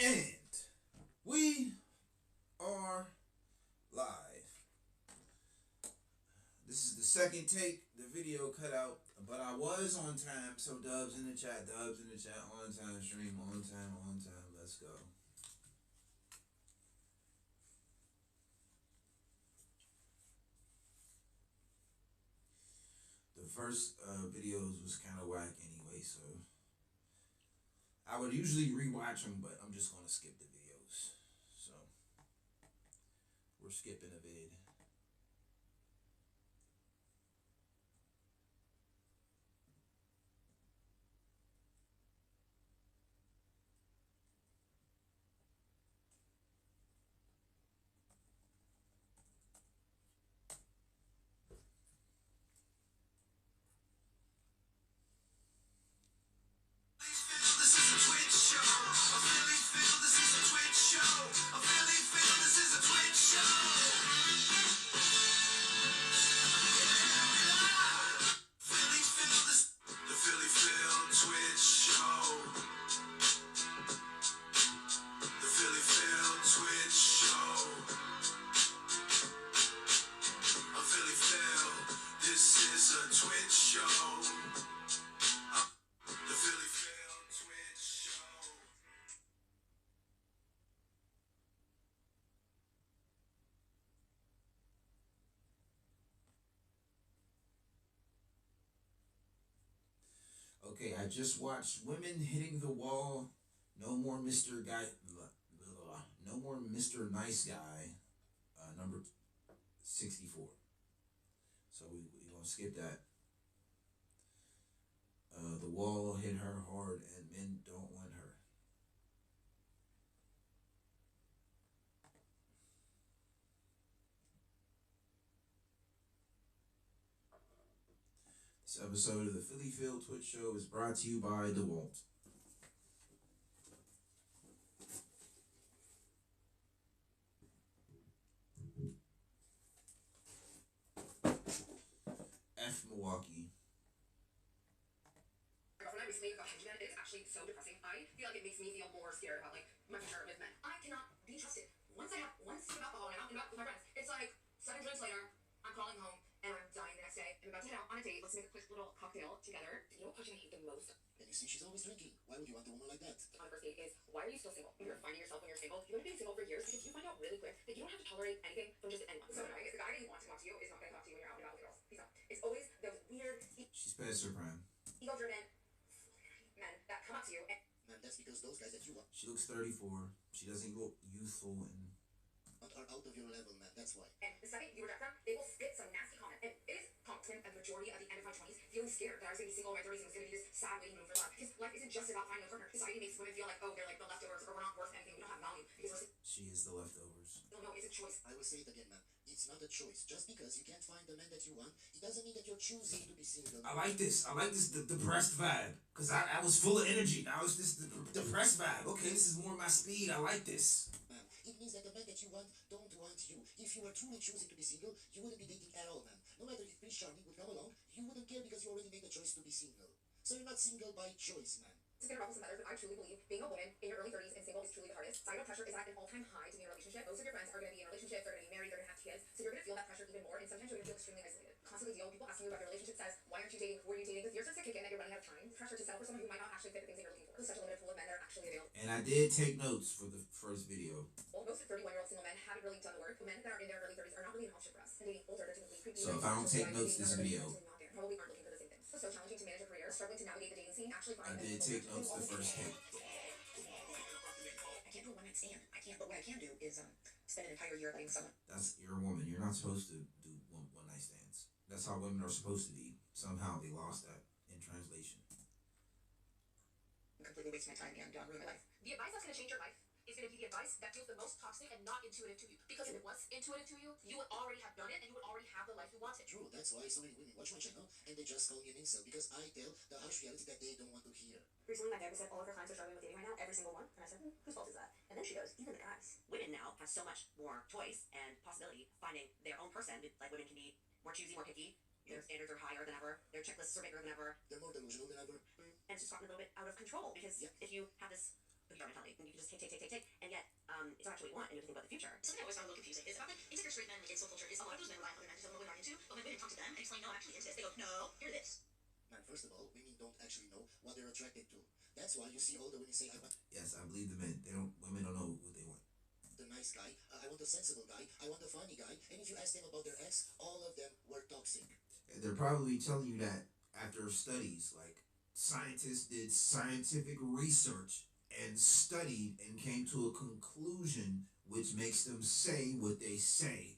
And we are live. This is the second take. The video cut out, but I was on time. So dubs in the chat, on time, stream on time, Let's go. The first videos was kind of whack anyway, so I would usually rewatch them, but I'm just gonna skip the videos. So we're skipping a vid. Okay, I just watched Women Hitting the Wall. No more Mr. Guy. No more Mr. Nice Guy. Number 64. So we're going to skip that. The wall hit her hard and men don't want her. This episode of the Philly Phil Twitch Show is brought to you by DeWalt. F Milwaukee. Girlfriend, I recently got hinge again. It's actually so depressing. I feel like it makes me feel more scared about my future with men. I cannot be trusted. Once I have one sip of alcohol now and out with my friends, it's like 7 drinks later, I'm crawling home and I'm dying the next day. I'm about to head out on a date. Let's make a quick little cocktail together. You know what question I hate the most? And you see, she's always drinking. Why would you want a woman like that? On a first date is, why are you still single? You're finding yourself when you're single. You're going to be single for years because you find out really quick that you don't have to tolerate anything from just anyone. So annoying. The guy that you want to talk to you is not going to talk to you when you're out and about with girls. He's not. It's always those weird, She's past her prime. ego-driven men that come up to you and... Man, that's because those guys that you want She looks 34. She doesn't look youthful and are out of your level, man. That's why. And the second you reject them, they will spit some nasty comment. And it is common a majority of the end of my 20s feeling scared that I was going to be single in my 30s and it was going to be this sad waiting room for love. Because life isn't just about finding a partner. Society makes women feel like, oh, they're like the leftovers or we're not worth anything. We don't have value because we're... she is the leftovers. No, it's a choice. I will say it again, man. It's not a choice. Just because you can't find the man that you want, it doesn't mean that you're choosing to be single. I like this. The depressed vibe. Because I was full of energy. Now it's this depressed vibe. Okay, this is more my speed. I like this. Man, it means that the man that you want don't want you. If you were truly choosing to be single, you wouldn't be dating at all, man. No matter if Prince Charming would come along, you wouldn't care because you already made the choice to be single. So you're not single by choice, man. It's going to ruffle some feathers, but I truly believe being a woman in your early 30s and single is truly the hardest. Societal pressure is at an all-time high to be in a relationship. Most of your friends are going to be in a relationship, they're going to be married, they're going to have kids, so you're going to feel that pressure even more, and sometimes you're going to feel extremely isolated. Constantly deal with people asking you about your relationship status, why aren't you dating, who are you dating, because you're starting to kick in that you're running out of time. Pressure to settle for someone who might not actually fit the things that you're looking for. There's such a limited pool of men that are actually available. And I did take notes for the first video. Well, most 31-year-old single men haven't really done the work. Men that are in their early 30s are not really an option for us. And dating older, they're typically creepy. So if I don't take notes this video, probably aren't looking for the same things. It's so challenging to manage a career, struggling to navigate the dating scene, actually I did take notes the first take. I can't do a one-night stand. I can't, but what I can do is spend an entire year dating someone. You're a woman. You're not supposed to do one night stands. That's how women are supposed to be. Somehow they lost that in translation. I'm completely wasting my time and ruin my life. The advice that's going to change your life is going to be the advice that feels the most toxic and not intuitive to you. Because if it was intuitive to you, you would already have done it and you would already have the life you wanted. True, that's why so many women watch my channel and they just call me an incel because I tell the harsh reality that they don't want to hear. Recently, my therapist said all of her clients are struggling with dating right now, every single one. And I said, whose fault is that? And then she goes, even the guys. Women now have so much more choice and possibility finding their own person. Like women can be more choosy, more picky. Their standards are higher than ever. Their checklists are bigger than ever. They're more delusional than ever. And it's just gotten a little bit out of control because if you have this mentality, then you can just take and yet it's not actually what we want, and you have to think about the future. Something I always found a little confusing is about like into straight men in soul culture is a lot of those men rely on other men to tell them what women are into, but when women come to them and explain, no, I'm actually into this, they go, no, you're this. Man, first of all, women don't actually know what they're attracted to. That's why you see all the women say, I want Yes, I believe the men. Women don't know what they want. the nice guy, I want the sensible guy, I want the funny guy, and if you ask them about their ex, all of them were toxic. And they're probably telling you that after studies, like scientists did scientific research and studied and came to a conclusion which makes them say what they say.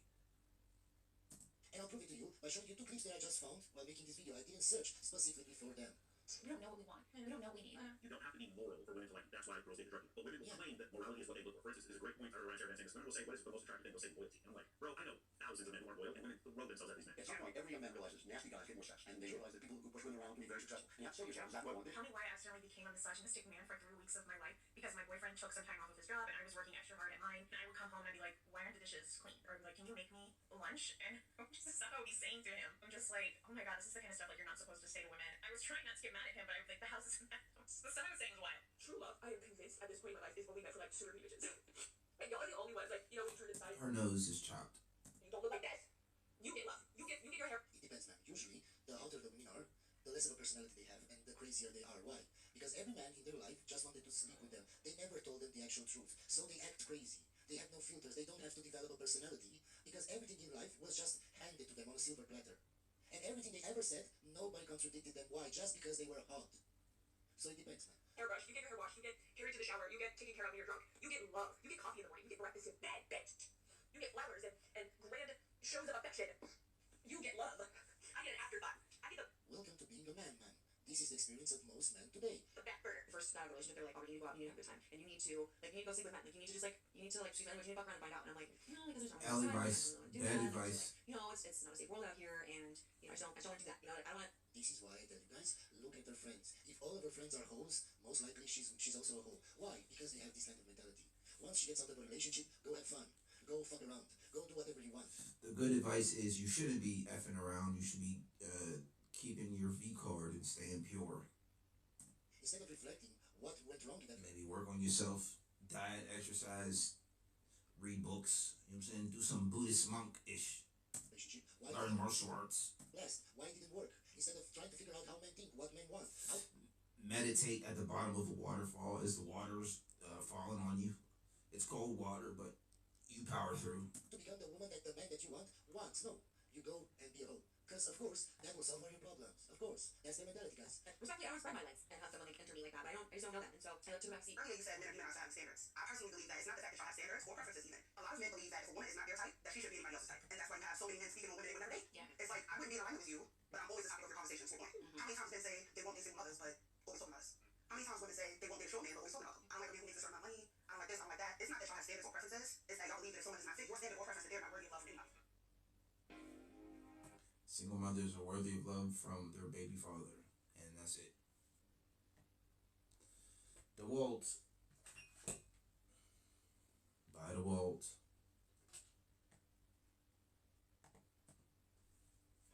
And I'll prove it to you by showing you two clips that I just found while making this video. I didn't search specifically for them. We don't know what we want. We don't know what we need. You don't have to be moral for women to like. That's why girls date the drug. But women will claim that morality is what they look for. For instance, is a great point. Around saying this. Women will say, "What is the most attractive thing?" They'll say loyalty. And I'm like, bro, I know thousands of men who aren't loyal, and women throw themselves at these men. At some point, every young man realizes nasty guys get more sex, and they realize that people who push women around can be very successful. And you have to say to yourself, is that what I want? Tell me why I accidentally became a misogynistic man for 3 weeks of my life because my boyfriend took some time off of his job and I was working extra hard at mine. And I would come home and I'd be like, why aren't the dishes clean? Or like, can you make me lunch? And this is not what I would be saying to him. I'm just like, oh my god, this is the kind of stuff like you're not supposed to say to women. I was trying not to get mad at him, but I was like, the house is a mess. The stuff I was saying is wild. True love, I am convinced at this point in my life, is only meant for like sugar bitches. Like y'all are the only ones, like, you know, when you turn inside, Her nose is chopped. you don't look like that. You get love. You get your hair. It depends, man. Usually, the outer the women are, the less of a personality they have, and the crazier they are. Why? Because every man in their life just wanted to sleep with them. They never told them the actual truth. So they act crazy. They have no filters. They don't have to develop a personality because everything in life was just handed to them on a silver platter. And everything they ever said, nobody contradicted them. Why? Just because they were hot. So it depends, man. Hairbrush, you get your hair washed, you get carried to the shower, you get taken care of when you're drunk, you get love, you get coffee in the morning, you get breakfast in bed, you get flowers and grand shows of affection. You get love. I get an afterthought. I get Welcome to being a man, man. This is the experience of most men today. the back burner. First relationship, they're like, oh, you need to go out and you need to have a good time, and you need to go sleep with men, like you need to just like you need to like speak language, you need to fuck around and find out, and I'm like, no, because there's no L advice, bad advice. you know, it's not a safe world out here, and you know, I just don't want to do that, you know, like, I don't want. This is why I tell you guys, look at her friends. If all of her friends are hoes, most likely she's also a hoe. Why? Because they have this kind of mentality. Once she gets out of a relationship, go have fun. Go fuck around. Go do whatever you want. The good advice is you shouldn't be effing around. You should be keeping your V card and staying pure. Instead of reflecting what went wrong in that Maybe work on yourself, diet, exercise, read books. You know what I'm saying? Do some Buddhist monk-ish. relationship, Learn martial arts. last, why it didn't work? Instead of trying to figure out how men think, what men want. How Meditate at the bottom of a waterfall as the water's falling on you. It's cold water, but you power through. to become the woman that the man that you want wants. No, you go and be a hoe. Because of course, that will solve all your problems. Of course, that's their mentality, guys. Respectfully, I don't spread my legs and have someone like enter me like that, but I just don't know that, and so I like to backseat. Earlier you said men are human outside of standards. I personally believe that it's not the fact that y'all have standards or preferences even. A lot of men believe that if a woman is not their type, that she should be anybody else's type. And that's why you have so many men speaking on women they would never date. Yeah. It's like, I wouldn't be in alignment with you, but I'm always the topic of your conversation to a point. How many times men say they won't date single mothers, but always talking about us? How many times women say they won't date a short man, but always talking about them? I don't like a man who makes a certain amount of money. I don't like this, I don't like that. It's not that y'all have standards or preferences. It's that y'all believe that if someone does not fit your standard or preference, that they're not worthy of love from anybody. Single mothers are worthy of love from their baby father, and that's it. DeWalt. Buy DeWalt.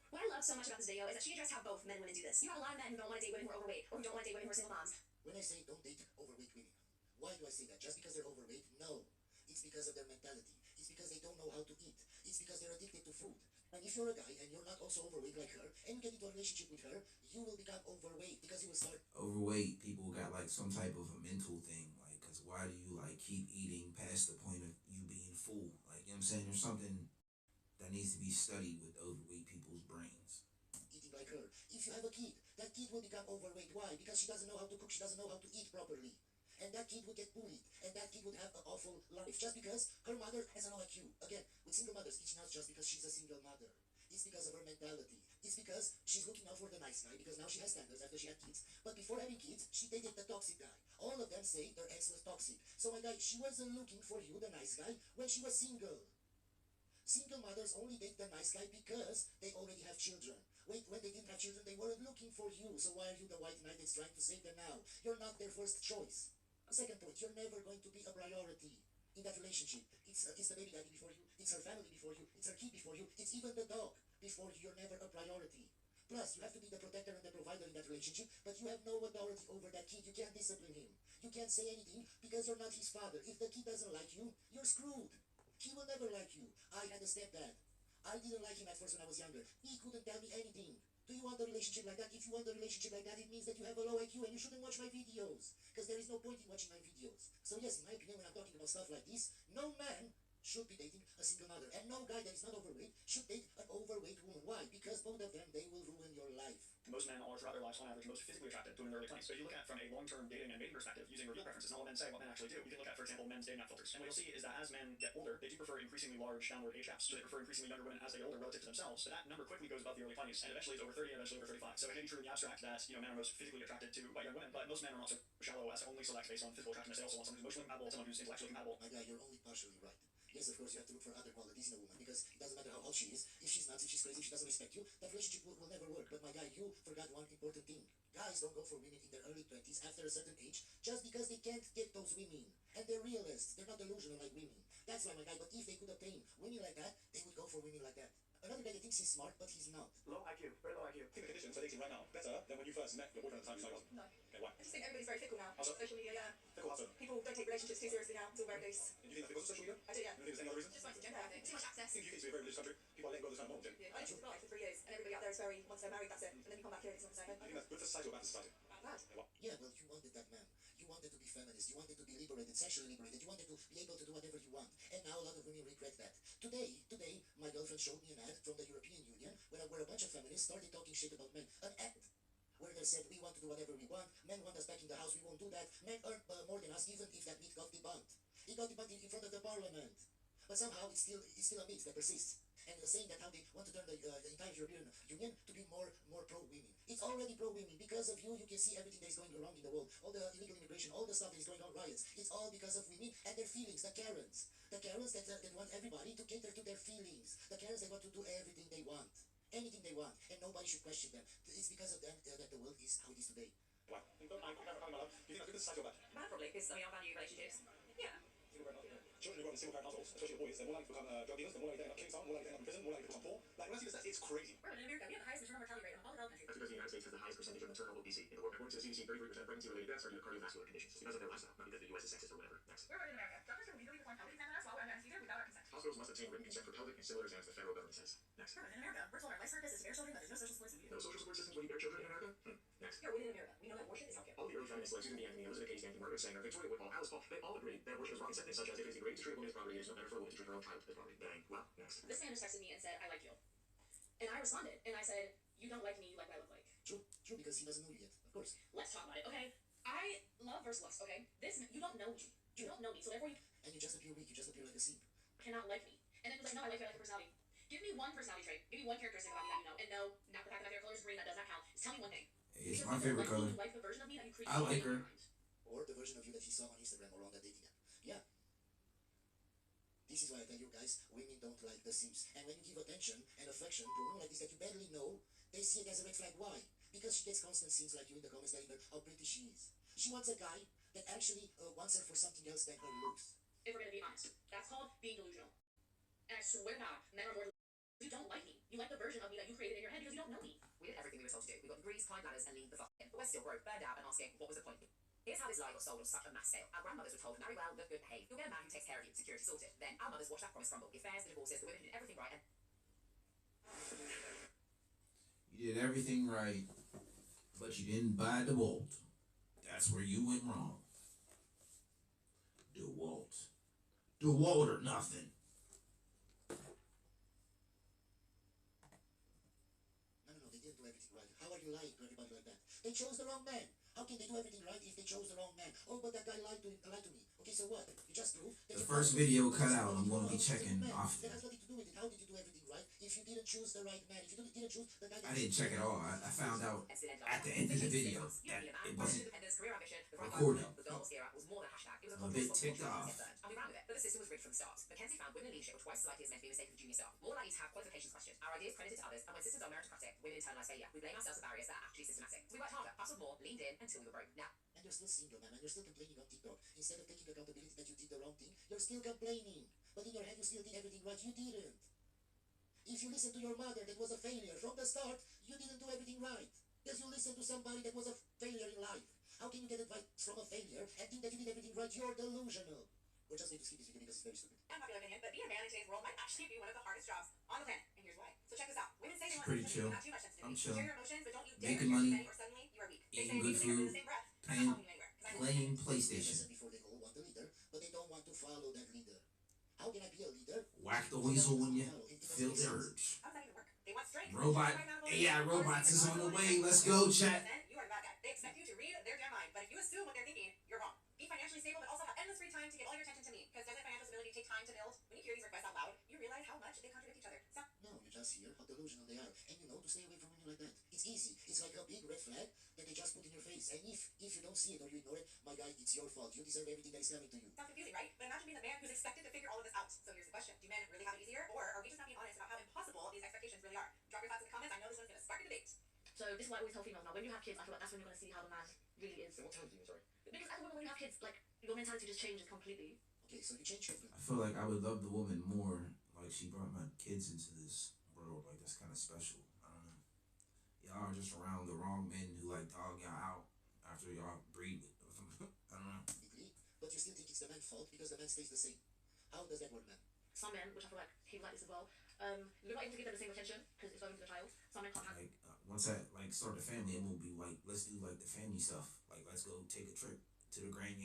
What I love so much about this video is that she addressed how both men and women do this. You have a lot of men who don't want to date women who are overweight, or who don't want to date women who are single moms. When I say don't date overweight women, why do I say that? Just because they're overweight? No. It's because of their mentality. It's because they don't know how to eat. It's because they're addicted to food. And if you're a guy and you're not also overweight like her, and you get into a relationship with her, you will become overweight because you will start. Overweight people got like some type of a mental thing, like, cause why do you like keep eating past the point of you being full? Like, you know what I'm saying? There's something that needs to be studied with overweight people's brains. Eating like her. If you have a kid, that kid will become overweight. Why? Because she doesn't know how to cook, she doesn't know how to eat properly. And that kid would get bullied, and that kid would have an awful life just because her mother has an IQ. Again, with single mothers, it's not just because she's a single mother. It's because of her mentality. It's because she's looking out for the nice guy because now she has standards after she had kids. But before having kids, she dated the toxic guy. All of them say their ex was toxic. So my guy, she wasn't looking for you, the nice guy, when she was single. Single mothers only date the nice guy because they already have children. Wait, when they didn't have children, they weren't looking for you. So why are you the white knight that's trying to save them now? You're not their first choice. Second point, you're never going to be a priority in that relationship. It's the baby daddy before you, it's her family before you, it's her kid before you, it's even the dog before you. You're never a priority. Plus, you have to be the protector and the provider in that relationship, but you have no authority over that kid. You can't discipline him. You can't say anything because you're not his father. If the kid doesn't like you, you're screwed. He will never like you. I had a stepdad. I didn't like him at first when I was younger. He couldn't tell me anything. Do you want a relationship like that? If you want a relationship like that, it means that you have a low IQ and you shouldn't watch my videos. Because there is no point in watching my videos. So yes, in my opinion, when I'm talking about stuff like this, no man should be dating a single mother. And no guy that is not overweight should date an overweight woman. Why? Because both of them, they will ruin your life. Most men are throughout their lives on average most physically attracted to women in their early 20s. So if you look at it from a long-term dating and mating perspective, using reveal preferences, not what men say, what men actually do, you can look at, for example, men's dating app filters. And what you'll see is that as men get older, they do prefer increasingly large downward age gaps. So they prefer increasingly younger women as they get older relative to themselves. So that number quickly goes above the early 20s, and eventually is over 30, and eventually over 35. So it may be true in the abstract that, you know, men are most physically attracted to white young women, but most men are not so shallow as to only select based on physical attractiveness. They also want someone who's emotionally compatible, someone who's intellectually compatible. My guy, you're only partially right. Yes, of course, you have to look for other qualities in a woman because it doesn't matter how hot she is. If she's nuts, if she's crazy, if she doesn't respect you, that relationship will never work. But my guy, you forgot one important thing. Guys don't go for women in their early 20s after a certain age just because they can't get those women. And they're realists. They're not delusional like women. That's why, my guy, but if they could obtain women like that, they would go for women like that. Another guy that thinks he's smart, but he's not. Low IQ, very low IQ. Think the conditions for dating right now better than when you first met your boyfriend at the time you started. No. Okay, why? I just think everybody's very fickle now. Also- Social media, yeah. Fickle how so? People don't take relationships too seriously now. It's all very loose. And you think that's because of social media? I do, yeah. You don't think there's any other reason? Just like gender, I think. Too much access. I think the UK is a very religious country. People are letting go of this kind of moment. Yeah. I lived in Dubai for 3 years, and everybody out there is very, once they're married, that's it. And then you come back here and it's not the same. Do you think that's good for society or bad for society? Bad. Okay, why? Yeah, well, you wanted that man. You wanted to be feminist. You wanted to be liberated, sexually liberated. You wanted to be able to do whatever you want. And now a lot of women regret that. Today, my girlfriend showed me an ad from the European Union where a bunch of feminists started talking shit about men. An ad where they said, we want to do whatever we want. Men want us back in the house. We won't do that. Men earn more than us, even if that myth got debunked. It got debunked in front of the parliament. But somehow it's still a myth that persists. And saying that how they want to turn the entire European Union to be more pro-women. It's already pro-women. Because of you, you can see everything that is going wrong in the world. All the illegal immigration, all the stuff that is going on, riots. It's all because of women and their feelings, the Karens. The Karens that want everybody to cater to their feelings. The Karens that want to do everything they want. Anything they want. And nobody should question them. It's because of them that the world is how it is today. Why? I don't mind my love. Do you think that's good for society or bad? Bad probably, because I value relationships. Yeah. Children who grow up in single parent households, especially the boys, they're more likely to become drug dealers, they're more likely to end up killing someone, more likely to end up in prison, more likely to become poor. Like, when I see the stats, it's crazy. Right, in America, we have the highest maternal mortality rate among all developed countries. That's because the United States has the highest percentage of maternal obesity in the world. According to the CDC, 33% of pregnancy-related deaths are due to cardiovascular conditions. It's because of their lifestyle, not because the U.S. is sexist or whatever. Next. We're right in America. Doctors can legally perform pelvic exams on us while we're under anesthesia without our consent. Hospitals must obtain written consent for pelvic and similar exams the federal government says. Next. We're in America. We're told our life's purpose is to bear children, but there's no social support system. No social support systems when you bear children in America? Next. Here, women in America. We know that abortion is healthcare. All of the early feminists like Susan B. Anthony, Elizabeth Cady Stanton, Margaret Sanger, Victoria Woodhull, Alice Paul, they all agreed that abortion was wrong concept, such as it is degrading to treat a woman as property, it is no better for a woman to treat her own child as property. Bang. Well, next. This man just texted me and said, I like you. And I responded, and I said, you don't like me, you like what I look like. True, because he doesn't know you yet, of course. Let's talk about it, okay? I love versus lust, okay? You don't know me. You don't know me, so therefore you And you just appear weak, you just appear like a simp. cannot like me. And then he was like, no, I like your personality. Give me one personality trait. Give me one characteristic about me that you know. And no, not the fact that my favorite color is green, that does not count. Just tell me one thing. It's Because my you favorite like me, color. you like the version of me that you created I like in your her. mind. Or the version of you that he saw on Instagram or on that dating app. Yeah. This is why I tell you guys, women don't like the simps. And when you give attention and affection to a woman like this that you barely know, they see it as a red flag. Why? Because she gets constant scenes like you in the comments telling her how pretty she is. She wants a guy that actually wants her for something else than her looks. If we're going to be honest, that's called being delusional. And I swear to God, men are more delusional. You don't like me. You like the version of me that you created in your head because you don't know me. We did everything we were told to do. We got degrees, climbed ladders, and leaned the fuck in. But we're still broke, burned out, and asking, what was the point? Here's how this lie got sold on such a mass scale. Our grandmothers were told, marry well, look good, behave. You'll get a man who takes care of you, security sorted. Then our mothers watched that promise crumble. The affairs, the divorces, the women who did everything right, and You did everything right, but you didn't buy DeWalt. That's where you went wrong. DeWalt. DeWalt or nothing. No, they didn't do everything right. How are you lying to everybody like that? They chose the wrong man. How can they do everything right if they chose the wrong man? Oh, but that guy lied to me. Okay, so what? You just proved that The you're first not- video cut out. I'm going to be Oh, checking man. often. That has nothing to do with it. How did you do everything right if you didn't choose the right man? If you didn't choose the guy that I didn't check it all. I found out at the end of the video that it wasn't recorded. The girls era was more than a hashtag. It was I'm a bit ticked off. And we ran with it. But the system was rigged from the start. Mackenzie found women in leadership were twice as likely as men to be mistaken for junior staff. More likely to have qualifications questioned. Our ideas credited to others. And when systems are meritocratic, women internalize failure. We blame ourselves for barriers that are actually systematic. We worked harder, hustled more, leaned in until we were broke. Now, And you're still single, man, and you're still complaining on TikTok. Instead of taking accountability that you did the wrong thing, you're still complaining. But in your head, you still did everything right. You didn't. If you listen to your mother that was a failure from the start, you didn't do everything right. Because you listened to somebody that was a failure in life. How can you get advice from a failure and think that you did everything right? You're delusional. We just need to skip this video because it's very stupid. Unpopular opinion, but being a man in today's world might actually be one of the hardest jobs on the planet. And here's why. So check this out. Women say they want Pretty sensitivity, chill. but not too much sensitivity. I'm chill. Share your emotions, but don't you dare Making share too money, many or suddenly you are weak. They eating say good we can food, in the same breath. I'm not playing, following you anywhere. 'Cause I know playing As I PlayStation. said before, they all want a leader, but they don't want to follow that leader. How can I be a leader? Whack the weasel when you feel the urge. how does that even work? They want strength. Robot, AI robots is on the way. Let's go, chat. You are the bad guy. They expect you to read their damn mind, but if you assume what they're thinking, you're wrong. Be financially stable, but also have endless free time to give all your attention to me. Because doesn't financial stability take time to build? When you hear these requests out loud, you realize how much they contradict each other. So, No, you just hear how delusional they are, and you know to stay away from women like that. It's easy. It's like a big red flag that they just put in your face. And if you don't see it or you ignore it, my guy, it's your fault. You deserve everything that is coming to you. sounds confusing, right? But imagine being the man who's expected to figure all of this out. So here's the question. Do men really have it easier? Or are we just not being honest about how impossible these expectations really are? Drop your thoughts in the comments. I know this one's going to spark a debate. So this is why I always tell females now, when you have kids, I feel like that's when you're going to see how the man really is. So what time do you mean, sorry? Because as a woman, when you have kids, like, your mentality just changes completely. Okay, so you change quickly. I feel like I would love the woman more. Like she brought my kids into this world. Like that's kind of special. I don't know. Y'all are just around the wrong men who like dog y'all out after y'all breed with them. I don't know. Agree? But you still think it's the man's fault because the man stays the same. How does that work, man? Some men, which I feel like he like this as well, you're not able to give them the same attention because it's going to the child. Some men can't have. Like once I like start a family, I'm gonna be like, let's do like the family stuff. Like let's go take a trip to the Grand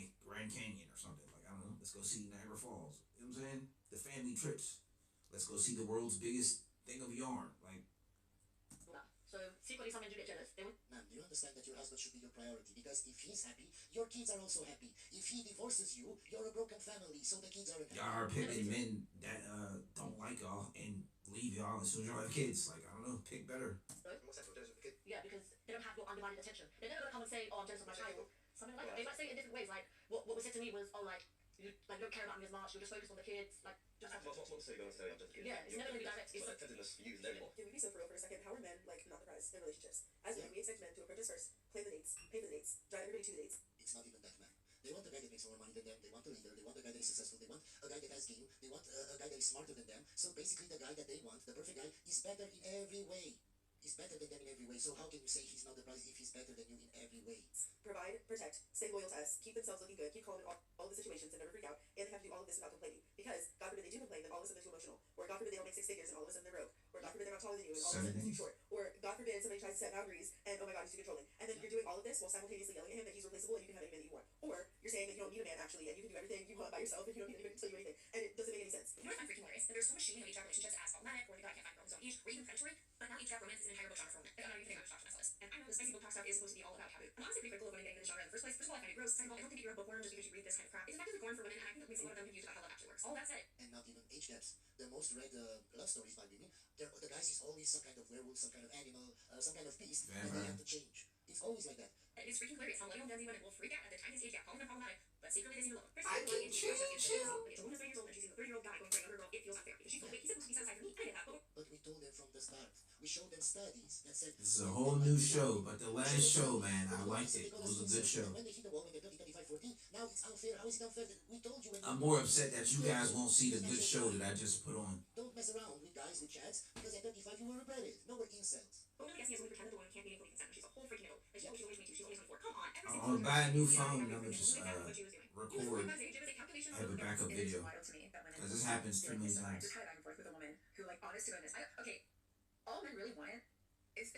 Canyon or something. Like I don't know. Let's go see Niagara Falls. You know what I'm saying? The family trips. Let's go see the world's biggest thing of yarn. Like So secretly, some men do get jealous. They would. Ma'am, do you understand that your husband should be your priority? Because if he's happy, your kids are also happy. If he divorces you, you're a broken family, so the kids aren't happy. y'all are picking men that don't like y'all and leave y'all as soon as y'all have kids. Like I don't know. Pick better. And what's that for jealous of the kid? Yeah, because they don't have your undivided attention. They're never gonna come and say, "Oh, I'm jealous of my child." Some men like it. They might say it in different ways. Like what was said to me was, "Oh, like you don't care about me as much. You're just focused on the kids." Like just. What's to say? Go and say I'm just a kid. Yeah, it's never gonna be direct. It's like tenderness for you there anymore. Can we be so for real for a second? How are men like not the prize in relationships? As women, we expect men to approach us first, plan the dates, pay for the dates, drive everybody to the dates. It's not even that, man. They want a guy that makes more money than them. They want a leader. They want a guy that is successful. They want a guy that has game. They want a guy that is smarter than them. So basically, the guy that they want, the perfect guy, is better in every way. He's better than them in every way. So how can you say he's not the prize if he's better than you in every way? Provide, protect, stay loyal to us, keep themselves looking good, keep calm in all of the situations and never freak out, and they have to do all of this without complaining. Because God forbid they do complain, then all of a sudden they're too emotional. Or God forbid they don't make six figures and all of a sudden they're broke. Or God forbid they're not taller than you and all of a sudden they're too short. Or God forbid somebody tries to set boundaries and oh my God, he's too controlling. And then you're doing all of this while simultaneously yelling at him that he's replaceable and you can have any man that you want. Or you're saying that you don't need a man actually and you can do everything you want by yourself and you don't need anybody to tell you anything. And it doesn't make any sense. You know what I find freaking hilarious? That there's so much shaming of age-gap relationships as problematic, or the guy can't find a girl his own age, or even predatory. But now age-gap romance is an entire book genre for women. I don't know, you think I'm just talking myself. And I know this spicy book talk stuff is supposed to be all about taboo. I'm honestly pretty critical of women getting into this genre in the first place. First of all, I find it gross. Second of all, I don't think that you're a bookworm just because you read this kind of crap. It's effectively porn for women, and I think that makes a lot of them confused about how love actually works. All that said, And not even age gaps. The most read love stories by women, the guys is always some kind of werewolf, some kind of animal, some kind of beast, and they have to change. It's always like that. it is freaking hilarious how millennial Gen Z women will freak out at the tiniest age gap, calling them problematic, but secretly they seem to love them. I can chill. If a woman is 30 years old and she's seeing a 30-year-old guy going for a younger girl, it feels unfair. Because she's like, wait, he's supposed to be satisfied for me. I did that. But we told them from the start. We showed them studies that said This is a whole new show, but the last show, man, I liked it. It was a good show. When they hit the wall, when they're 30, 35, 40, now it's unfair. How is it unfair? We told you. I'm more upset that you guys won't see the good show that I just put on. Don't mess around with guys with chats because at 35 you will regret it. No, we're incels. But women guessing is when we pretend that the woman can't be able to consent when she's a whole freaking adult. Like, she's only 22, she's only 24. Come on, every I'm single gonna buy a new phone and I'm woman gonna just record. Have it back up It is video. wild to me that women 'Cause this happens feel too many like times. just kind of back and forth with a woman who, like, honest to goodness, okay, all men really want is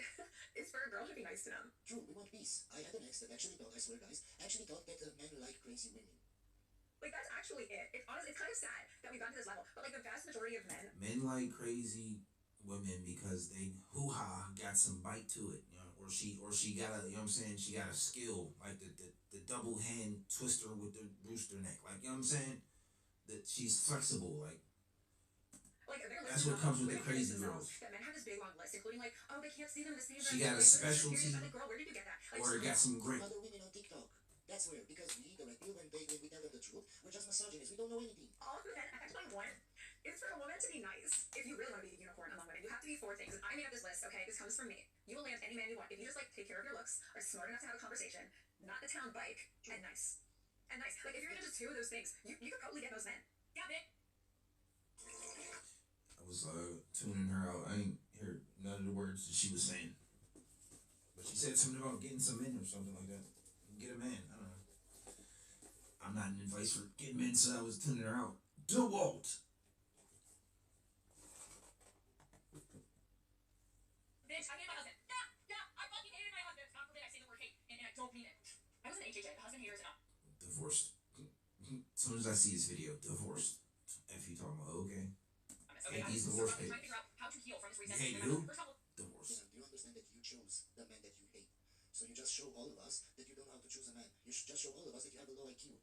is for a girl to be nice to them. True, we want peace. I had an ex that actually thought, I swear guys, actually thought that men like crazy women. Like, that's actually it. It's honestly, it's kind of sad that we've gotten to this level. But, like, the vast majority of men, Men like crazy women because they hoo-ha got some bite to it, you know, or she got a, you know what I'm saying, she got a skill, like the double hand twister with the rooster neck, like, you know what I'm saying, that she's flexible, like they're that's listening what comes with to the crazy themselves, girls. that men have this big long list, including, like, oh, they can't see them in the same She breath. got a Like, they're specialty, serious. I'm like, girl, where did you get that? Like, or got some grit. Other women on TikTok. That's where, because we, the red pill, when we tell them the truth, we're just misogynists. We don't know anything. all of the men actually want is for a woman to be nice. If you really want to be the unicorn among women, you have to be 4 things. And I made up this list, okay? This comes from me. You will land any man you want if you just, like, take care of your looks, are smart enough to have a conversation, not the town bike, and nice. And nice. Like, if you're into just 2 of those things, you could probably get those men. Yeah, bitch. I was tuning her out. I ain't hear none of the words that she was saying, but she said something about getting some in or something like that. get a man. I don't know. I'm not in advice for getting men, so I was tuning her out. DeWalt. Bitch, I hate my husband. Yeah, I fucking hated my husband. God forbid I say the word hate, and I don't mean it. I was in the HHA, the husband haters, and Divorced. As soon as I see this video, divorced. If you talking about, okay. okay, Hate these so divorce I'm trying to papers. figure out how to heal from this You resentment. hate And who? first of all, Divorce. Do you understand that you chose the man that you hate? So you just show all of us that you don't know how to choose a man. You should just show all of us that you have a low IQ.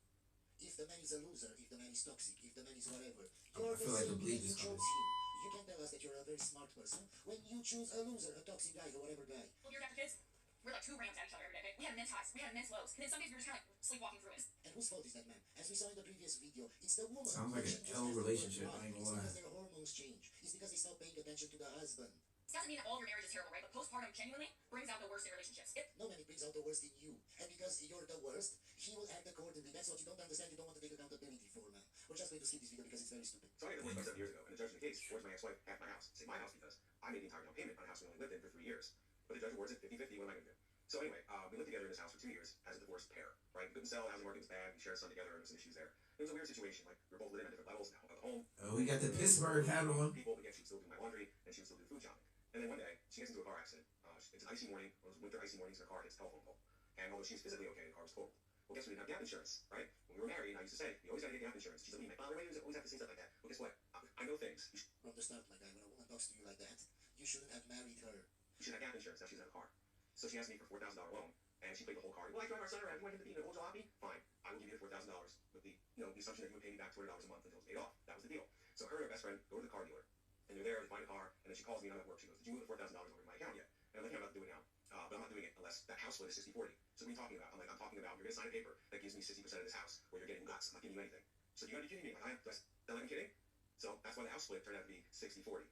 If the man is a loser, if the man is toxic, if the man is whatever, you're I feel like the the bleed same is because you coming. chose him. You can tell us that you're a very smart person when you choose a loser, a toxic guy, or whatever guy. well, years after kids, we're like two rams at each other every day. We had immense highs, we had immense lows, and then some days we were just kind of like sleepwalking through it. And whose fault is that, man? As we saw in the previous video, it's the woman. Sounds like She an just L has to relationship, work. I ain't It's gonna lie. because their hormones change. It's because they stop paying attention to the husband. This doesn't mean that all your marriage is terrible, right? But postpartum genuinely brings out the worst in relationships. No man, it brings out the worst in you. And because you're the worst, he will act accordingly. That's what you don't understand. You don't want to take accountability for, man. We're just going to skip this video because it's very stupid. So I got divorced about 7 years ago, and the judge in the case awards my ex-wife half my house. Say my house because I made the entire down payment on a house we only lived in for 3 years. But the judge awards it 50-50. What am I going to do? So anyway, we lived together in this house for 2 years as a divorced pair, right? We couldn't sell, the housing market was bad, we shared a son together, and there was some issues there. It was a weird situation, like we were both living on different levels of the home. Oh, we got the Pittsburgh hat on. People, but yet she would still do my laundry, and she would still do food shopping. And then one day, she gets into a car accident. It's an icy morning, it was winter icy morning, so her car hits a telephone pole. And although she was physically okay, the car was totaled. Well, guess we didn't have gap insurance, right? When we were married, I used to say, you always gotta get gap insurance. She's like, my father, why do you always have to say stuff like that? Well, guess what? I know things. From the start, my guy, when a woman talks to you like that, you shouldn't have married her. You should have gap insurance, now she doesn't have a car. So she asked me for a $4,000 loan, and she paid the whole car. Well, I drive our son around, you want him to be in a whole jalopy? Fine, I will give you the $4,000 with the, the assumption that you would pay me back $200 a month until it's paid off. That was the deal. So her and her best friend go to the car dealer, and they're there, they find a car, and then she calls me and I'm at work. She goes, did you move the $4,000 over to my account yet? And I'm like, yeah, I'm about to do it now. But I'm not doing it unless that house split is 60-40. So what are you talking about? I'm like, I'm talking about you're going to sign a paper that gives me 60% of this house, where you're getting nuts. I'm not giving you anything. So you got to be kidding me. Like, I'm kidding? So that's why the house split turned out to be 60-40.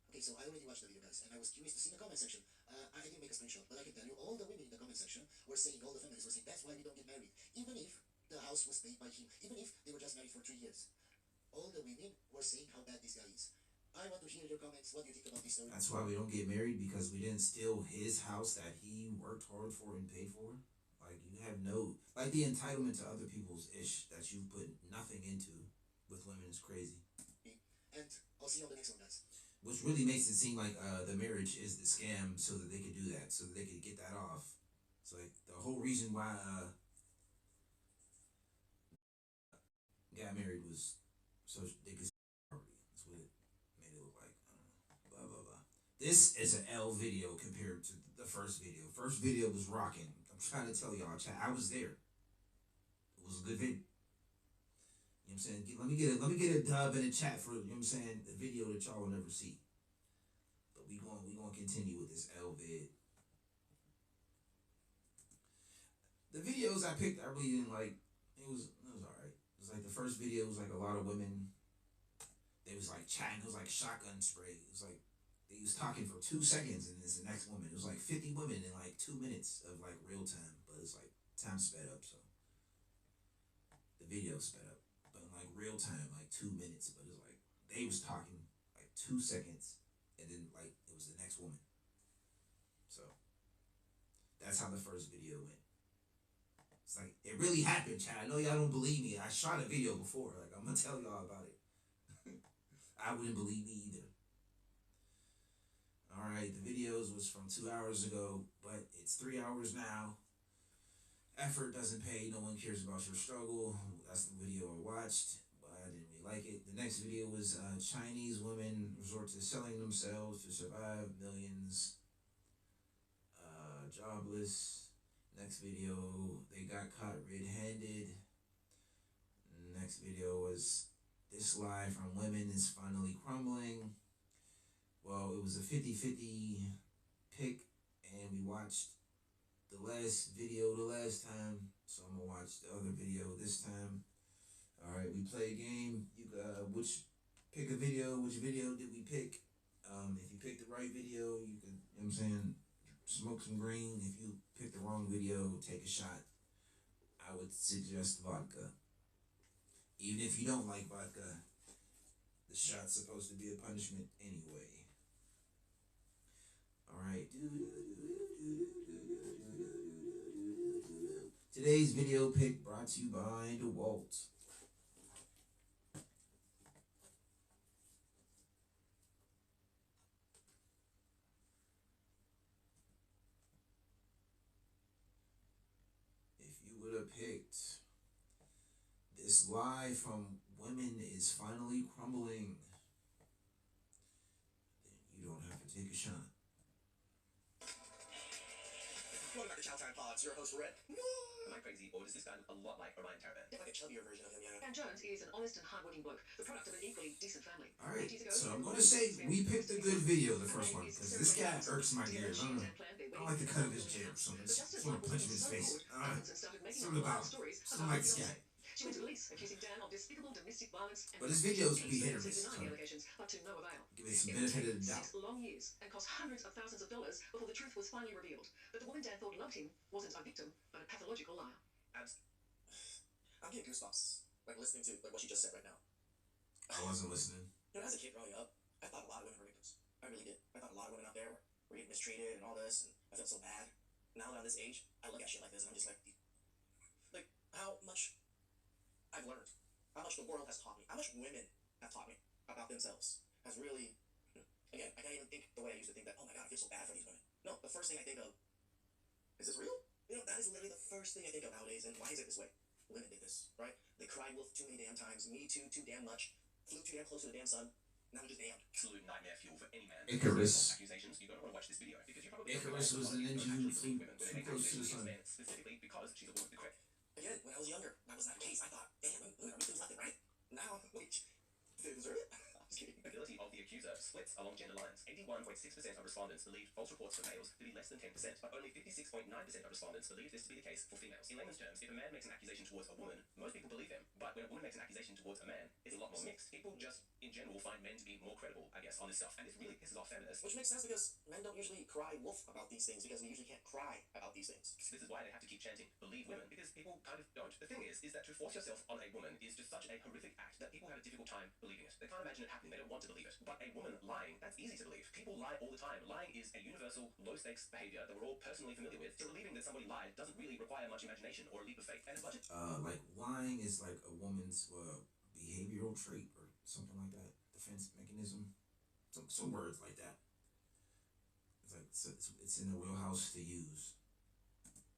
Okay, so I already watched the video, guys, and I was curious to see in the comment section. I didn't make a screenshot, but I can tell you all the women in the comment section were saying, all the feminists were saying, that's why we don't get married. Even if the house was paid by him, even if they were just married for 3 years. All the women were saying how bad this guy is. I want to hear your comments. What do you think about this story? That's why we don't get married, because we didn't steal his house that he worked hard for and paid for. Like, you have no, like, the entitlement to other people's ish that you put nothing into with women is crazy. And I'll see you on the next one, guys. Which really makes it seem like the marriage is the scam so that they could do that, so that they could get that off. So, like, the whole reason why got married was so they could property. That's what it made it look like. I don't know. Blah, blah, blah. This is an L video compared to the first video. First video was rocking. I'm trying to tell y'all, chat. I was there. It was a good video. You know what I'm saying? Let me get a dub in the chat for, you know what I'm saying, the video that y'all will never see. But we gonna continue with this L vid. The videos I picked, I really didn't like. It was alright. It was like the first video was like a lot of women. They was like chatting. It was like shotgun spray. It was like they was talking for 2 seconds, and it's the next woman. It was like 50 women in like 2 minutes of like real time, but it's like time sped up, so the video sped up. But in like real time, like 2 minutes, but it's like they was talking like 2 seconds, and then like it was the next woman. So that's how the first video went. It's like, it really happened, chat. I know y'all don't believe me. I shot a video before. Like, I'm gonna tell y'all about it. I wouldn't believe me either. Alright, the videos was from 2 hours ago, but it's 3 hours now. Effort doesn't pay. No one cares about your struggle. That's the video I watched, but I didn't really like it. The next video was Chinese women resort to selling themselves to survive, millions, jobless. Next video, they got caught red-handed. Next video was this lie from women is finally crumbling. Well, it was a 50-50 pick, and we watched the last video the last time, so I'm gonna watch the other video this time. Alright, we play a game. You pick a video. Which video did we pick? If you pick the right video, you can, you know what I'm saying, smoke some green. If you pick the wrong video, take a shot. I would suggest vodka. Even if you don't like vodka, the shot's supposed to be a punishment anyway. Alright. Today's video pick brought to you by DeWalt. If you would have picked this lie from women is finally crumbling, then you don't have to take a shot. Welcome back to Chow Time Pods. Your host, Red. Am I crazy, or does this guy look a lot like Orion Taraban? Like a chubbier version of him, yeah. Dan Jones is an honest and hard-working bloke, the product of an equally decent family. Alright, so I'm going to say we picked a good video, the first one, because this guy irks my ears. I don't like the cut of his jib or something. I just want to punch him in his face. Something about him. I don't like this guy. She went to police accusing Dan of despicable domestic violence and but his videos be hit or miss. denying allegations, but to no avail. Give it some benefit of the doubt. 6 long years and cost hundreds of thousands of dollars before the truth was finally revealed. But the woman Dan thought loved him wasn't a victim, but a pathological liar. I'm getting goosebumps, like listening to like what she just said right now. I wasn't listening. You know, as a kid growing up, I thought a lot of women were victims. I really did. I thought a lot of women out there were getting mistreated and all this, and I felt so bad. Now that I'm this age, I look at shit like this and I'm just like how much I've learned, how much the world has taught me, how much women have taught me about themselves has really, again, I can't even think the way I used to think that, oh my god, I feel so bad for these women. No, the first thing I think of, is this real? You know, that is literally the first thing I think of nowadays, and why is it this way? Women did this, right? They cried wolf too many damn times, me too damn much, flew too damn close to the damn sun, now they're just damned. Absolute nightmare fuel for any man. Icarus. Accusations, you're going to want to watch this video, because you probably Icarus was the ninja who flew too close to the sun. Specifically because she's a woman with the quick. Again, when I was younger, that was not the case. I thought, damn, women are victims left and right. Now, wait, do they deserve it? I'm just kidding. Ability of the accuser splits along gender lines. 81.6% of respondents believe false reports for males to be less than 10%, but only 56.9% of respondents believe this to be the case for females. In layman's terms, if a man makes an accusation towards a woman, most people believe him. But when a woman makes an accusation towards a man, it's a lot more mixed. People just, in general, find men to be more credible, I guess, on this stuff. And this really pisses off feminists. Which makes sense because men don't usually cry wolf about these things because we usually can't cry about these things. This is why they have to keep chanting, believe women, because people kind of don't. The thing is that to force yourself on a woman is just such a horrific act that people have a difficult time believing it. They can't imagine it happening. They don't want to believe it. But a woman lying, that's easy to believe. People lie all the time. Lying is a universal, low-stakes behavior that we're all personally familiar with. So believing that somebody lied doesn't really require much imagination or a leap of faith. And a budget. Like lying is like a woman's behavioral trait or something like that. Defense mechanism. Some words like that. It's like it's in the wheelhouse to use.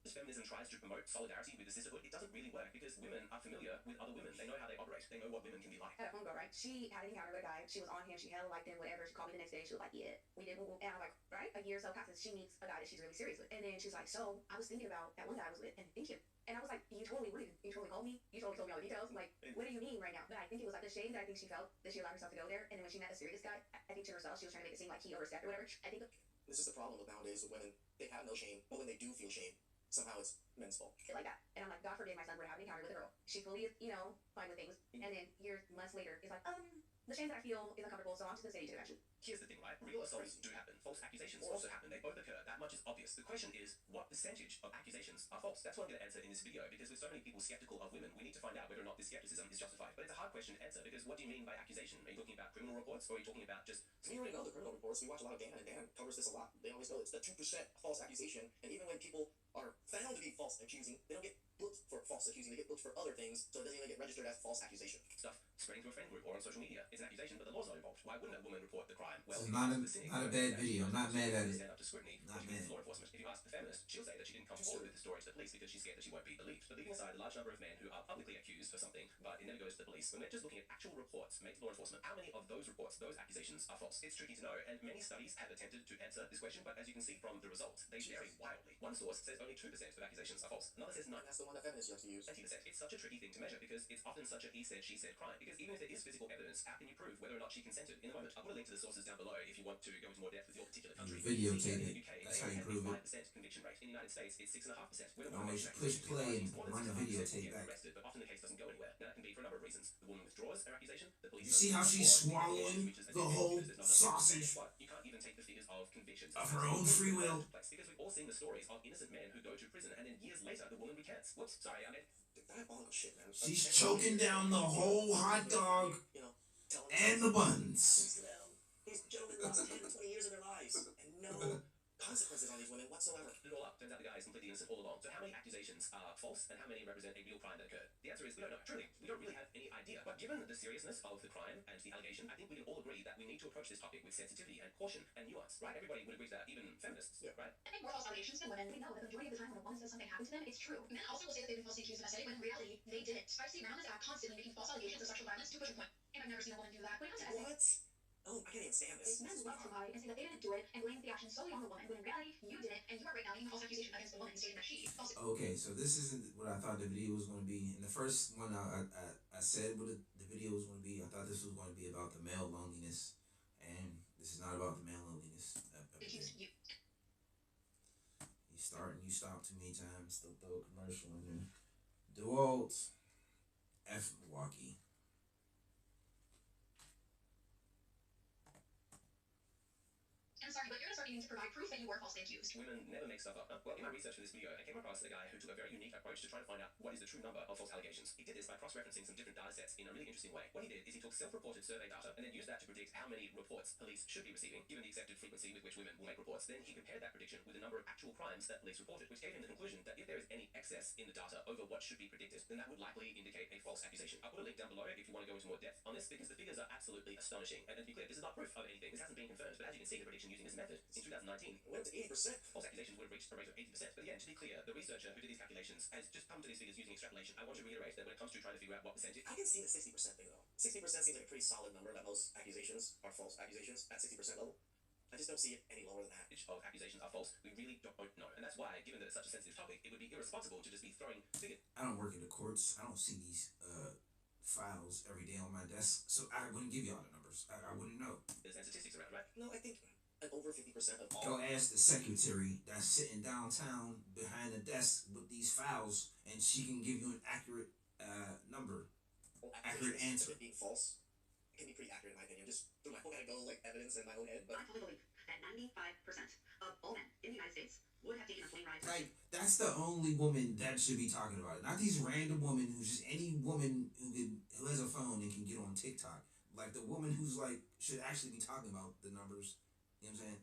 Feminism tries to promote solidarity with the sisterhood. It doesn't really work because women are familiar with other women. They know how they operate. They know what women can be like. I had a homegirl, right? She had an encounter with a guy. She was on him. She hella liked him, whatever. She called me the next day. She was like, yeah, we did. And I'm like, right? A year or so passes. She meets a guy that she's really serious with. And then she's like, so I was thinking about that one guy I was with and thinking. And I was like, you totally called me. You totally told me all the details. I'm like, what do you mean right now? But I think it was like the shame that I think she felt that she allowed herself to go there. And then when she met the serious guy, I think to herself, she was trying to make it seem like he overstepped or whatever. I think this is the problem with nowadays with women. They have no shame, but when they do feel shame, somehow it's men's fault. Like that. And I'm like, God forbid my son would have an encounter with a girl. She fully, fine with things. And then years, months later, it's like, the shame that I feel is uncomfortable, so I'm just gonna say you to eventually. Here's the thing, right? Real assaults do happen. False accusations also happen. They both occur. That much is obvious. The question is, what percentage of accusations are false? That's what I'm going to answer in this video, because with so many people skeptical of women, we need to find out whether or not this skepticism is justified. But it's a hard question to answer, because what do you mean by accusation? Are you talking about criminal reports, or are you talking about just... We already know the criminal reports. We watch a lot of Dan, and Dan covers this a lot. They always know it's the 2% false accusation, and even when people are found to be false accusing, they don't get booked for false accusing. They get booked for other things, so it doesn't even get registered as false accusation. Stuff spreading to a friend group or on social media. It's an accusation, but the law's not involved. Why wouldn't a woman report the crime? Well, it's not a bad video. I'm not mad at it. Stand up to scrutiny. Not mad. Law enforcement. If you ask the feminist, she'll say that she didn't come forward with the story to the police because she's scared that she won't be believed. But leaving aside the large number of men who are publicly accused for something, but it never goes to the police, when we're just looking at actual reports made to law enforcement, how many of those reports, those accusations, are false? It's tricky to know, and many studies have attempted to answer this question, but as you can see from the results, they vary wildly. One source says only 2% of accusations are false. Another says 9. That's the one that feminists like to use. 20%. It's such a tricky thing to measure because it's often such a he said, she said crime. Because even if there is physical evidence, how can you prove whether or not she consented? In a moment, I'll put a link to the sources down below if you want to go into more depth with your particular country. Videotape In it. the UK, That's they how you have prove a it. 5% conviction rate. In the United States, it's 6.5%. When a No, woman you makes an push accusation, play and more than run the 6.5% videotape get back. arrested, but often the case doesn't go anywhere. Now that can be for a number of reasons. The woman withdraws her accusation. The police You see how she's swallowing the whole sausage you can't even take the figures of convictions of her own free will. Because we've all seen the stories of innocent men who go to prison and then years later the woman recants. Whoops, sorry, I meant diabolical shit, man. She's choking down the whole hot dog and the buns. These gentlemen lost 10 to 20 years of their lives, and no consequences on these women whatsoever. It all up. Turns out the guy is completely innocent all along. So how many accusations are false and how many represent a real crime that occurred? The answer is we don't know. Truly, we don't really have any idea. But given the seriousness of the crime and the allegation, I think we can all agree that we need to approach this topic with sensitivity and caution and nuance, right? Everybody would agree to that, even feminists, right? I think more false allegations than women. We know that the majority of the time when a woman says something happened to them, it's true. Men also will say that they've been falsely accused of SA when in reality they didn't. I see men on this app constantly making false allegations of sexual violence to push a point. And I've never seen a woman do that. When it comes to SA, What? Oh, I can't even stand this. men love to lie and say that they didn't do it and blame the action solely on the woman when in reality you did it and you are right now making a false accusation against the woman stating that she falsely. Okay, so this isn't what I thought the video was going to be. In the first one, I said what the video was going to be. I thought this was going to be about the male loneliness, and this is not about the male loneliness. You start and you stop too many times. Throw a commercial in there. DeWalt, F Milwaukee. I'm sorry, but you're gonna start needing to provide proof that you were falsely accused. Women never make stuff up. Well, in my research for this video, I came across a guy who took a very unique approach to trying to find out what is the true number of false allegations. He did this by cross-referencing some different data sets in a really interesting way. What he did is he took self-reported survey data and then used that to predict how many reports police should be receiving, given the accepted frequency with which women will make reports. Then he compared that prediction with the number of actual crimes that police reported, which gave him the conclusion that if there is any excess in the data over what should be predicted, then that would likely indicate a false accusation. I'll put a link down below if you want to go into more depth on this, because the figures are absolutely astonishing. And to be clear, this is not proof of anything. This hasn't been confirmed, but as you can see, the prediction using this method in 2019 It went up to 80%. false accusations would have reached a rate of 80%. But again, to be clear, the researcher who did these calculations has just come to these figures using extrapolation. I want to reiterate that when it comes to trying to figure out what percentage, I can see the 60% thing though. 60% seems like a pretty solid number that most accusations are false accusations at 60% level. I just don't see it any lower than that. of accusations are false, we really don't know. And that's why, given that it's such a sensitive topic, it would be irresponsible to just be throwing figures. I don't work in the courts. I don't see these files every day on my desk, so I wouldn't give you all the numbers. I wouldn't know. There's statistics around, right? No, I think like over 50% of all. Go ask the secretary that's sitting downtown behind the desk with these files, and she can give you an accurate number. Accurate answer. Being false can be pretty accurate in my opinion. Just through my own anecdotal like evidence in my own head. But I fully believe that 95% of all men in the United States would have taken a plane ride. Like, that's the only woman that should be talking about it. Not these random women who's just any woman who has a phone and can get on TikTok. Like the woman who's like should actually be talking about the numbers. You know what I'm saying?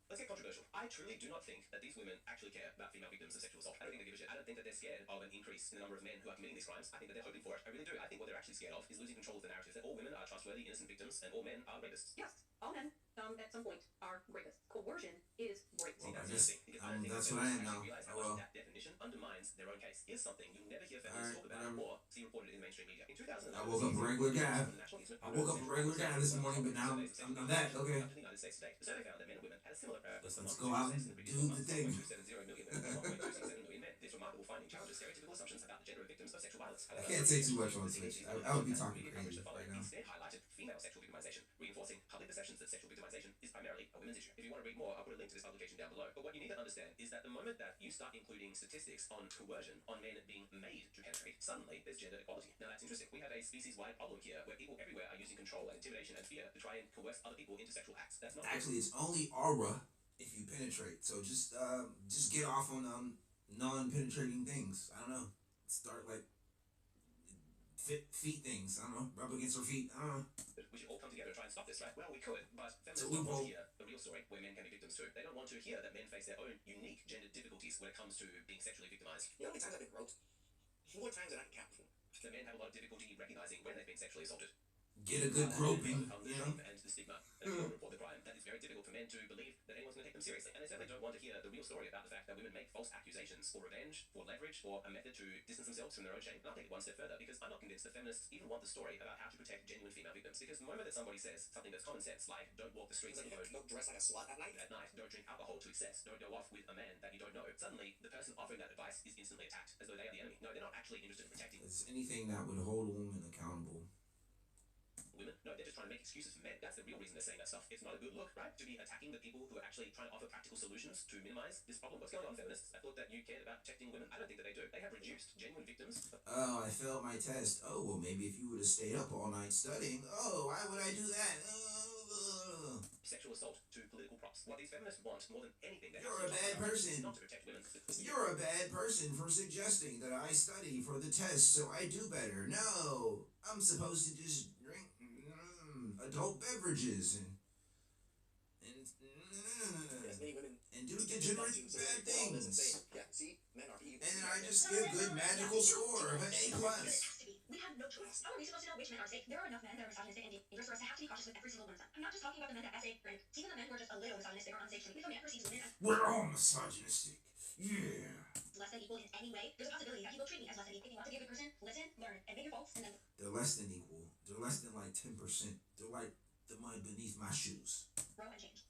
Let's get controversial. I truly do not think that these women actually care about female victims of sexual assault. I don't think they give a shit. I don't think that they're scared of an increase in the number of men who are committing these crimes. I think that they're hoping for it. I really do. I think what they're actually scared of is losing control of the narrative that all women are trustworthy, innocent victims, and all men are rapists. Yes, all men at some point are rapists. Coercion is rape. See, Well, that's I guess, interesting. Because I don't think that's that what I am feminists now. actually realize how Oh, well. much that definition undermines their own case. Here's something you'll never hear feminists Alright, talk about whatever. or see reported in the mainstream media. In 2011, I woke up a regular guy. I woke up a regular guy this morning, but now I'm that. Okay. The United States today. The survey found that men and women had a similar Let's go out and do the thing. 1.270 million women and 1.267 million men. This remarkable finding challenges stereotypical assumptions about the gender of victims of sexual violence. I can't say too much on Twitch. I would be talking crazy right now. Instead highlighted female sexual victimization, reinforcing public perceptions that sexual victimization is primarily a women's issue. If you want to read more, I'll put a link to this publication down below. But what you need to understand is that the moment that you start including statistics on coercion, on men being made to penetrate, suddenly there's gender equality. Now that's interesting. We have a species-wide problem here where people everywhere are using control and intimidation and fear to try and coerce other people into sexual acts. That's not Actually, it's only aura if you penetrate. So just get off on non-penetrating things. I don't know. Start like feet things. I don't know. Rub against her feet. I don't know. We should all come together and try and stop this, right? Well, we could, but feminists So don't want to hear the real story where men can be victims too. They don't want to hear that men face their own unique gender difficulties when it comes to being sexually victimized. you know how many times I've been groped? More times than I can count. The men have a lot of difficulty recognizing when they've been sexually assaulted. Get a good groping. The You know. shame and the stigma. And if you report the crime, that is very difficult for men to believe that anyone's going to take them seriously. And they certainly don't want to hear the real story about the fact that women make false accusations for revenge, for leverage, or a method to distance themselves from their own shame. And I'll take it one step further, because I'm not convinced that feminists even want the story about how to protect genuine female victims. Because the moment that somebody says something that's common sense, like don't walk the streets Like, alone, don't dress like a slut at night. don't drink alcohol to excess, don't go off with a man that you don't know, suddenly the person offering that advice is instantly attacked as though they are the enemy. No, they're not actually interested in protecting It's anything that would hold a woman accountable. women. No, they're just trying to make excuses for men. That's the real reason they're saying that stuff. It's not a good look, right? To be attacking the people who are actually trying to offer practical solutions to minimize this problem. What's going on, feminists? I thought that you cared about protecting women. I don't think that they do. They have reduced genuine victims. Oh, I failed my test. Oh, well, maybe if you would have stayed up all night studying. Oh, why would I do that? Sexual assault to political props. What these feminists want more than anything, You're a bad person. not to protect women. You're a bad person for suggesting that I study for the test so I do better. No, I'm supposed to just drink adult beverages and Yes, many women and do that degenerate seems to bad equal all this and say, things. yeah, see, men are evil. And then I just get a good magical score of an A+. It has to be. We have no choice. How are we supposed to know which men are safe? There are enough men that are misogynistic and dangerous for us to have to be cautious with every single one of them. I'm not just talking about the men that essay, and even the men who are just a little misogynistic or unsafe to me. If a man perceives women as We're all misogynistic. Yeah. less than equal in any way, there's a possibility that he will treat me as less than equal. If you want to be a good person, listen, learn, admit your faults, and then They're less than equal. They're less than like 10%. They're like the mud beneath my shoes. grow and change.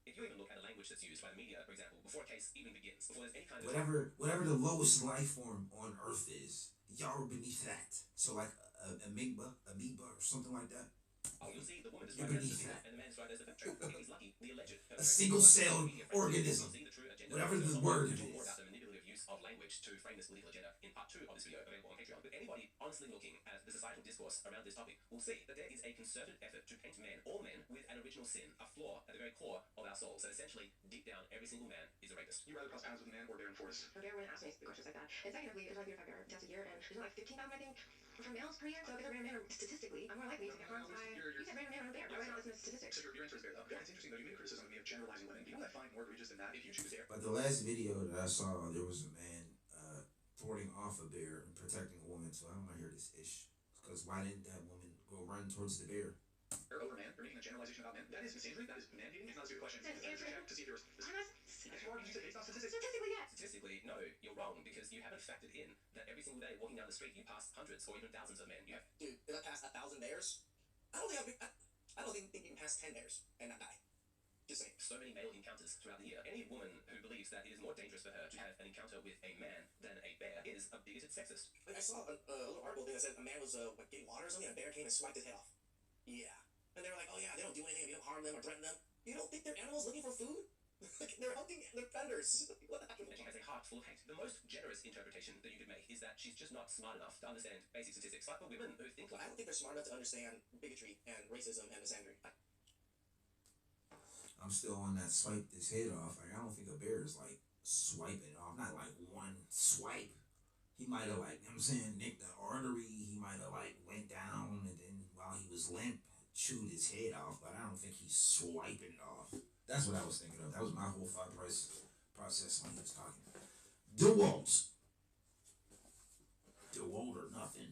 If you even look at a language that's used by the media, for example, before a case even begins, before there's any kind of Whatever the lowest life form on Earth is, y'all are beneath that. So like a amoeba or something like that. oh, you'll see the woman You're described as the beneath victim that. and the man described as the perpetrator. If he's lucky, the alleged A single-celled organism. You'll see the true agenda. Whatever the So word we'll is. talk more about the manipulative use of language to frame this political agenda in part 2 of this video available on Patreon. But anybody honestly looking at the societal discourse around this topic will see that there is a concerted effort to paint men, all men, with an original sin, a flaw at the very core of our souls. So essentially, deep down, every single man is a rapist. You rather cross paths with a man or bear in forest? A bear wouldn't ask me questions like that. And secondly, it's likely if I bear twice a year, and there's like 15,000, I think, for males per year. So if it's a random man, statistically, I'm more likely to get harmed by. You said random man or a bear. Why would I not listen to statistics? So your answer is bear, though. Yeah. It's interesting, though. You made a criticism of me of generalizing women. You know what I find more egregious than that? If you choose bear. But the last video that I saw, there was a man thwarting off a bear and protecting a woman. So I don't want to hear this ish. Because why didn't that woman go run towards the bear? Over man, you're making a generalization about men. That is misandry. That is man hating. It's not a stupid question. That's It's check to see if yours. I'm not. You are using it based on statistics. Statistically, yes. Statistically, no, you're wrong because you haven't factored in that every single day walking down the street you pass hundreds or even thousands of men. You have Dude, if I pass 1,000 bears, I don't think you can pass 10 bears and not die. Just saying. so many male encounters throughout the year. Any woman who believes that it is more dangerous for her to have an encounter with a man than a bear is a bigoted sexist. Like I saw a little article thing that said a man was getting water or something, and a bear came and swiped his head off. Yeah. And they were like, oh yeah, they don't do anything, we don't harm them or threaten them. You don't think they're animals looking for food? Like, they're hunting their predators. What happened? And she has a heart full of hate. The most generous interpretation that you could make is that she's just not smart enough to understand basic statistics. Like for women who think I like don't think they're smart enough to understand bigotry and racism and misandry. I'm still on that swipe his head off. Like, I don't think a bear is like swiping it off. Not like one swipe. He might have like, you know what I'm saying, nicked the artery. He might have like went down and then while he was limp, chewed his head off. But I don't think he's swiping it off. That's what I was thinking of. That was my whole thought process when he was talking. DeWalt. DeWalt or nothing.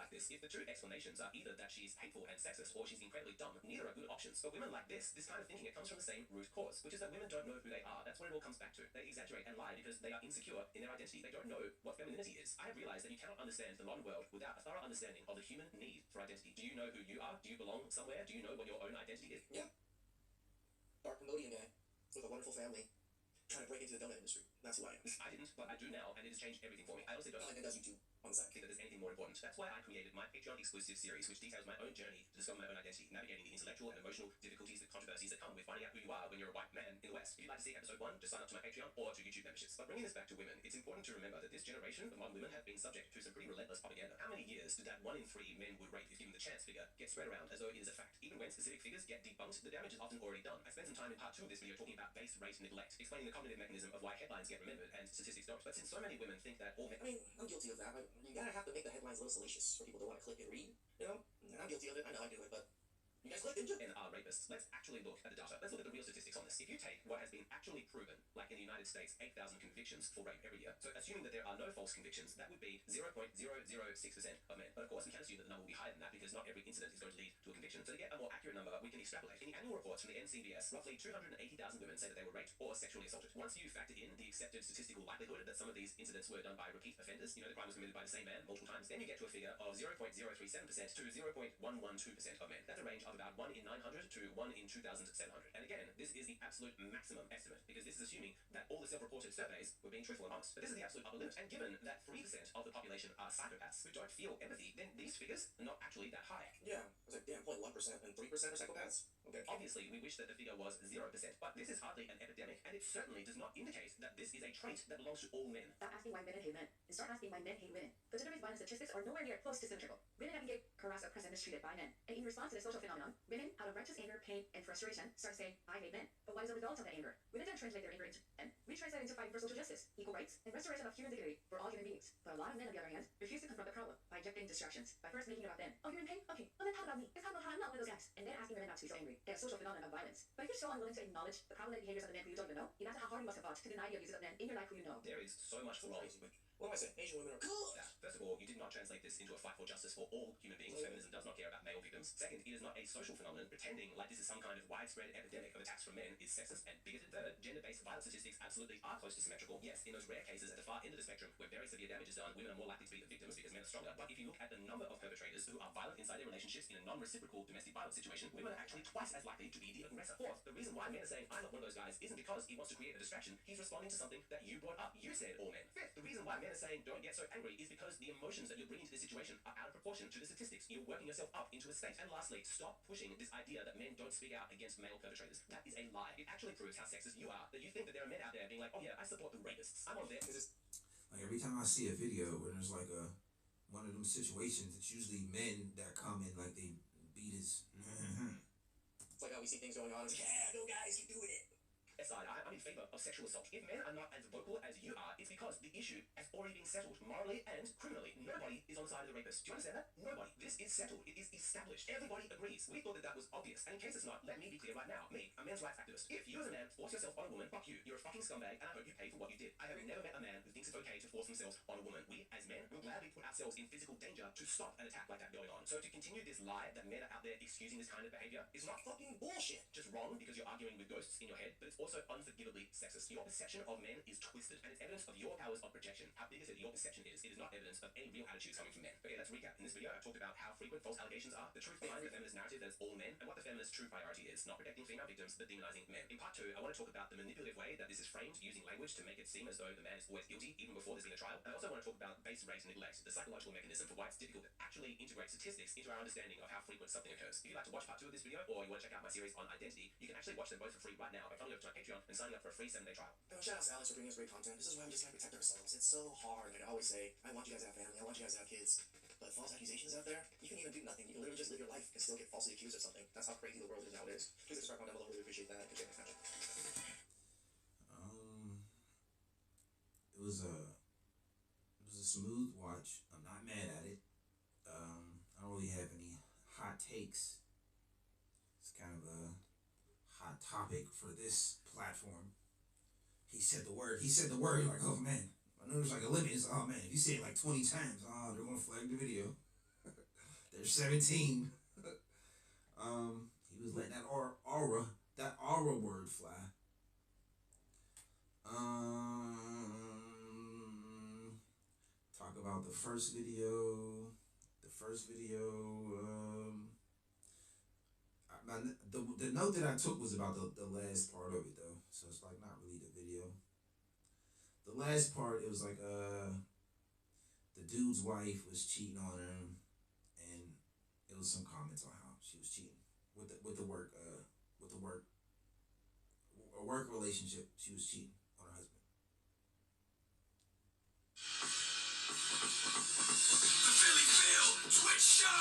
like this, if the two explanations are either that she's hateful and sexist or she's incredibly dumb, neither are good options. For women like this kind of thinking, it comes from the same root cause, which is that women don't know who they are. That's what it all comes back to. They exaggerate and lie because they are insecure in their identity. They don't know what femininity is. I have realized that you cannot understand the modern world without a thorough understanding of the human need for identity. Do you know who you are? Do you belong somewhere? Do you know what your own identity is? Yeah. Dark Cambodian guy with a wonderful family trying to break into the donut industry. That's who I am. I didn't, but I do now, and it has changed everything for me. I also don't And does YouTube on the side. think that there's anything more important. That's why I created my Patreon exclusive series, which details my own journey to discover my own identity, navigating the intellectual and emotional difficulties, the controversies that come with finding out who you are when you're a white man in the West. If you'd like to see episode 1, just sign up to my Patreon or to YouTube memberships. But bringing this back to women, it's important to remember that this generation of modern women have been subject to some pretty relentless propaganda. How many years did that 1 in 3 men would rape if given the chance figure get spread around as though it is a fact? Even when specific figures get debunked, the damage is often already done. I spent some time in part 2 of this video talking about base rate neglect, explaining the cognitive mechanism of why headlines get remembered and statistics don't. But since so many women think that all men... I mean, I'm guilty of that. You gotta have to make the headlines a little salacious for people to want to click and read, you know? And I'm guilty of it. I know I do it, but you guys clicked, didn't you? Men are rapists. Let's actually look at the data. Let's look at the real statistics on this. If you take what has been actually proven, like in the United States, 8,000 convictions for rape every year, so assuming that there are no false convictions, that would be 0.006% of men. But of course, we can assume that the number will be higher than that because not every incident is going to lead to a conviction. So to get a more accurate number, we can extrapolate. In the annual reports from the NCBS, roughly 280,000 women say that they were raped or sexually assaulted. Once you factor in the accepted statistical likelihood that some of these incidents were done by repeat offenders, you know, the crime was committed by the same man multiple times, then you get to a figure of 0.037% to 0.112% of men. That's a range of about 1 in 900 to 1 in 2,700. And again, this is the absolute maximum estimate because this is assuming that all the self-reported surveys were being truthful and honest. But this is the absolute upper limit. And given that 3% of the population are psychopaths who don't feel empathy, then these figures are not actually that high. Yeah, it's like damn, 0.1% and 3% are psychopaths. Okay. Obviously, we wish that the figure was 0%, but this is hardly an epidemic, and it certainly does not indicate that this is a trait that belongs to all men. Stop asking why men hate men, and start asking why men hate women. The gender-based violence statistics are nowhere near close to symmetrical. Women have been harassed, oppressed, and mistreated by men. And in response to this social phenomenon, women, out of righteous anger, pain, and frustration, start to say, I hate men. But what is the result of that anger? Women don't translate their anger into men. We translate it into fighting for social justice, equal rights, and restoration of human dignity for all human beings. But a lot of men, on the other hand, refuse to confront the problem by injecting distractions, by first making it about them. Oh, you're in pain? Okay, well then talk about me. Let's talk about how I'm not one of those guys. And then asking women not to be so angry. And a social phenomenon of violence. But if you're so unwilling to acknowledge the problematic behaviors of the men who you don't even know, imagine how hard you must have fought to deny the abuses of men in your life who you know. There is so much wrong. What am I saying? Asian women are cool. First of all, you did not translate this into a fight for justice for all human beings. Feminism does not care about male victims. Second, it is not a social phenomenon. Pretending like this is some kind of widespread epidemic of attacks from men is sexist and bigoted. Third, gender-based violence statistics absolutely are close to symmetrical. Yes, in those rare cases at the far end of the spectrum where very severe damage is done, women are more likely to be the victims because men are stronger. But if you look at the number of perpetrators who are violent inside their relationships in a non-reciprocal domestic violence situation, women are actually twice as likely to be the aggressor. Fourth, the reason why men are saying I'm not one of those guys isn't because he wants to create a distraction. He's responding to something that you brought up. You said all men. Fifth, the reason why men are saying don't get so angry is because the emotions that you're bringing to this situation are out of proportion to the statistics. You're working yourself up into a state. And lastly, stop pushing this idea that men don't speak out against male perpetrators. That is a lie. It actually proves how sexist you are, that you think that there are men out there being like, oh yeah, I support the rapists. I'm on there. Like every time I see a video where there's like one of them situations, it's usually men that come and like they beat his. It's like how we see things going on. It's like, yeah, go guys, keep doing it. Aside, I'm in favor of sexual assault. If men are not as vocal as you are, it's because the issue has already been settled morally and criminally. Nobody is on the side of the rapist. Do you understand that? Nobody. This is settled. It is established. Everybody agrees. We thought that that was obvious. And in case it's not, let me be clear right now. Me, a men's rights activist. If you as a man force yourself on a woman, fuck you. You're a fucking scumbag, and I hope you pay for what you did. I have never met a man who thinks it's okay to force themselves on a woman. We, as men, will gladly put ourselves in physical danger to stop an attack like that going on. So to continue this lie that men are out there excusing this kind of behavior is not fucking bullshit. Just wrong because you're arguing with ghosts in your head, but it's also unforgivably sexist. Your perception of men is twisted, and it's evidence of your powers of projection. How big is it your perception is? It is not evidence of any real attitudes coming from men. Okay, let's recap. In this video, I talked about how frequent false allegations are, the truth behind the feminist narrative that it's all men, and what the feminist true priority is, not protecting female victims, but demonizing men. In part 2, I want to talk about the manipulative way that this is framed using language to make it seem as though the man is always guilty, even before there's been a trial. I also want to talk about base rate neglect, the psychological mechanism for why it's difficult to actually integrate statistics into our understanding of how frequent something occurs. If you'd like to watch part 2 of this video, or you want to check out my series on identity, you can actually watch them both for free right now by coming over to my Patreon and signing up for a free 7-day trial. Shout out to Alex for bringing us great content. This is why we just gotta protect ourselves. It's so hard. Like I always say, I want you guys to have family. I want you guys to have kids. But false accusations out there, you can even do nothing. You can literally just live your life and still get falsely accused of something. That's how crazy the world is nowadays. Please subscribe down below. Really appreciate that. Good channel. It was a smooth watch. I'm not mad at it. I don't really have any hot takes. It's kind of a hot topic for this platform. He said the word. You're like, oh man. I know there's like a limit. It's, oh man, if you say it like 20 times, they're gonna flag the video. There's 17. He was letting that aura word fly. Talk about the first video. The note that I took was about the last part of it though, so it's like not really the video. The last part, it was like the dude's wife was cheating on him, and it was some comments on how she was cheating with the work a work relationship. She was cheating on her husband. The Philly Phil Twitch Show.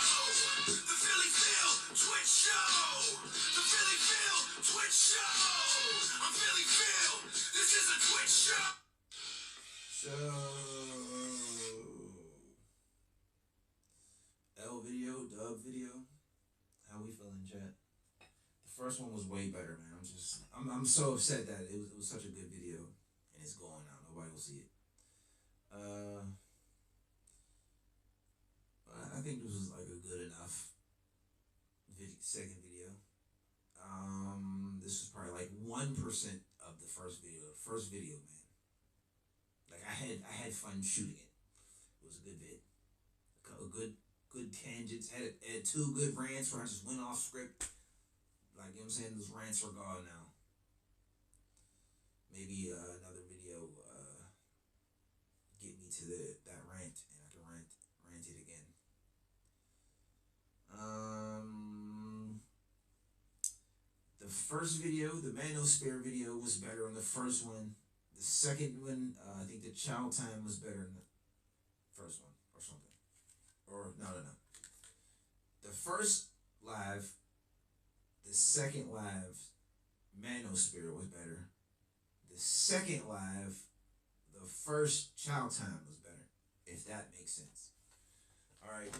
The Philly Phil Twitch Show. The Philly Phil Twitch Show. I'm Philly Phil. This is a Twitch show. So, L video, dub video. How we feeling, chat? The first one was way better, man. I'm so upset that it was such a good video and it's gone now. Nobody will see it. I think this was like a good enough second video. This was probably like 1% of the first video. First video, man. Like I had fun shooting it. It was a good vid. Good tangents. Had 2 good rants where I just went off script. Like, you know what I'm saying? Those rants are gone now. Maybe another video get me to that rant and I can rant it again. The first video, the Manosphere video, was better on the first one. The second one, I think the child time was better than the first one or something. Or no. The first live, the second live, Manosphere was better. The second live, the first Child Time was better, if that makes sense. All right.